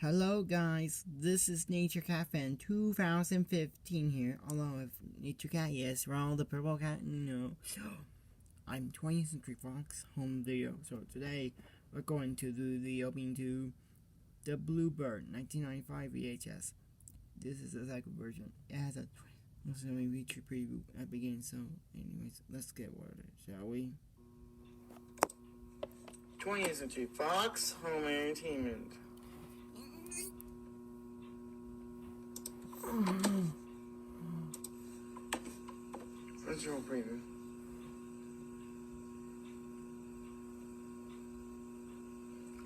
Hello guys, this is Nature Cat Fan 2015 here, although if Nature Cat, yes, we're all the purple cat, no. So, I'm 20th Century Fox home video, so today we're going to do the opening to The Bluebird 1995 VHS. This is the second version. It has a feature preview at the beginning, so anyways, let's get started, shall we? 20th Century Fox Home Entertainment. Original preview.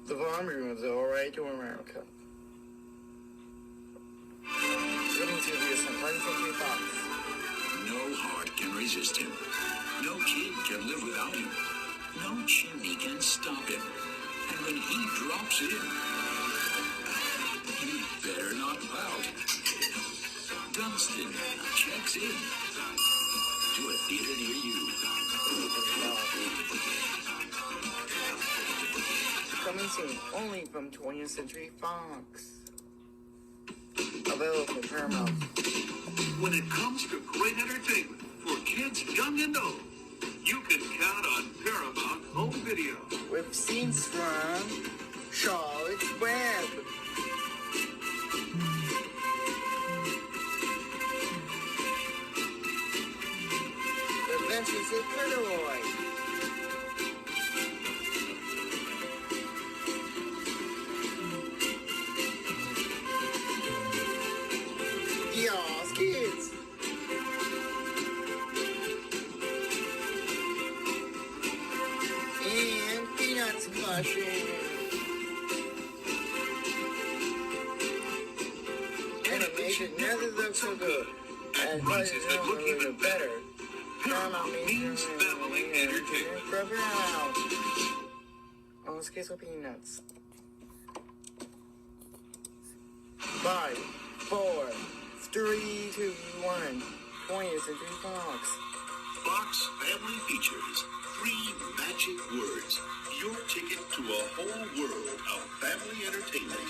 The laundry room is alright to America. Living to be a 20th Century Fox. No heart can resist him. No kid can live without him. No chimney can stop him. And when he drops in, you better not pout. Dunstan checks in to a theater near you. Coming soon, only from 20th Century Fox. Available from Paramount. When it comes to great entertainment for kids young and old, you can count on Paramount Home Video. With scenes from Charlotte's Web. Adventures of Corduroy. Yas Kids. And Peanuts Blushing. Animation never looks so good. And prices that look even better. Paramount means family entertainment. Oh, let's get some peanuts. 5, 4, 3, 2, 1. 20th Century Fox. Fox Family Features. 3 magic words. Your ticket to a whole world of family entertainment.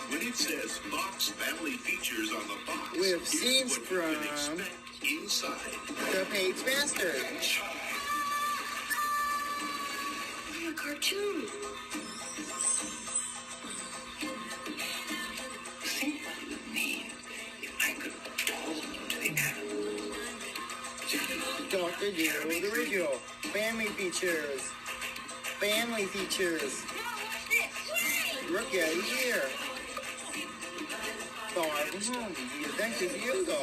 When it says Fox Family Features on the box, with scenes what you can from expect inside. The Page Masters. A cartoon. Think what it would mean if I could told them to the atom. Dr. Doodle, the original. Family Features. Family Features. Rookie of the Year. Far from Home, The Adventures of Yogo.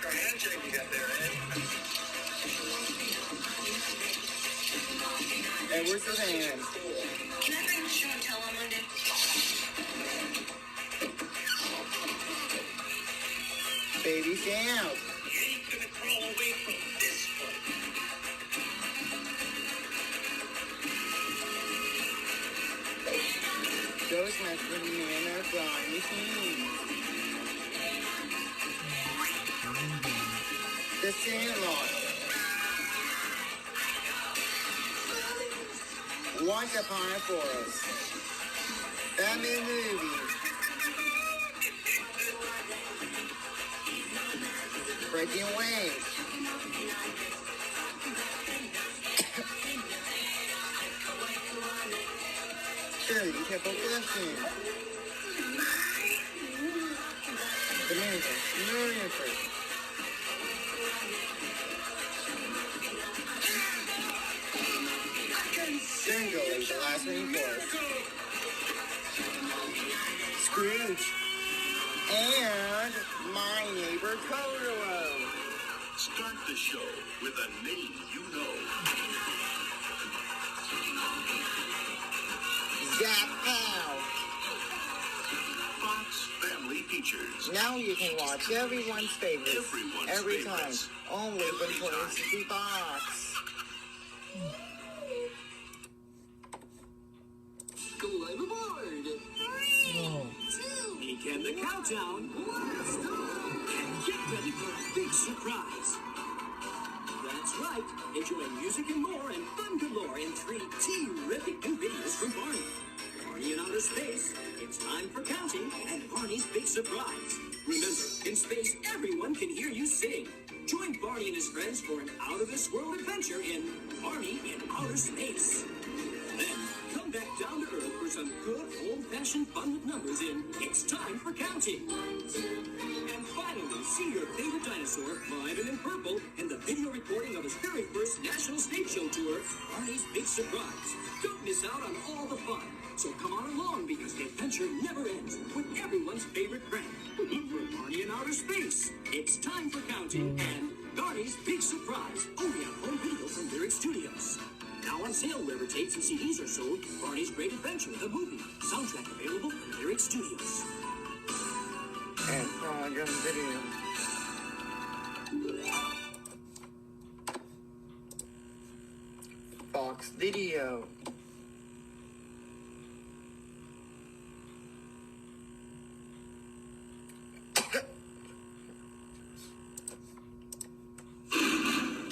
Our handshake you got there, Ed. Edward Scissorhands. Can I bring the show and tell on Monday? Baby Stay Out. You ain't gonna crawl away from this one. Ghostbusters Man of Behind the Scenes. The Sandlot. Once Upon a Forest. Batman Movie. Breaking Away. Shirley Temple Collection. The Miracle. Single is the last one for Scrooge. And My Neighbor Totoro. Start the show with a name you know. Zap Pow. Fox Family Features. Now you can watch everyone's favorites Everyone's every favorites. time. Only from 20th Century Fox. Climb aboard! 3, 2, begin the countdown. And get ready for a big surprise. That's right. Enjoy music and more and fun galore in 3 terrific new videos from Barney. Barney in Outer Space. It's time for counting and Barney's big surprise. Remember, in space, everyone can hear you sing. Join Barney and his friends for an out-of-this-world adventure in Barney in Outer Space. Then, come back down to Earth for some good old-fashioned fun with numbers in It's Time for Counting. And finally, see your favorite dinosaur, live and in purple, in the video recording of his very first National Stage Show tour, Barney's Big Surprise. Don't miss out on all the fun. So come on along because the adventure never ends with everyone's favorite friend. Look for Barney in Outer Space. It's Time for Counting and Barney's Big Surprise. Only on home video from Lyric Studios. Now on sale wherever tapes and CDs are sold. Barney's Great Adventure, the movie. Soundtrack available from Lyric Studios. And on your video. Fox Video.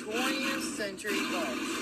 th Century Fox.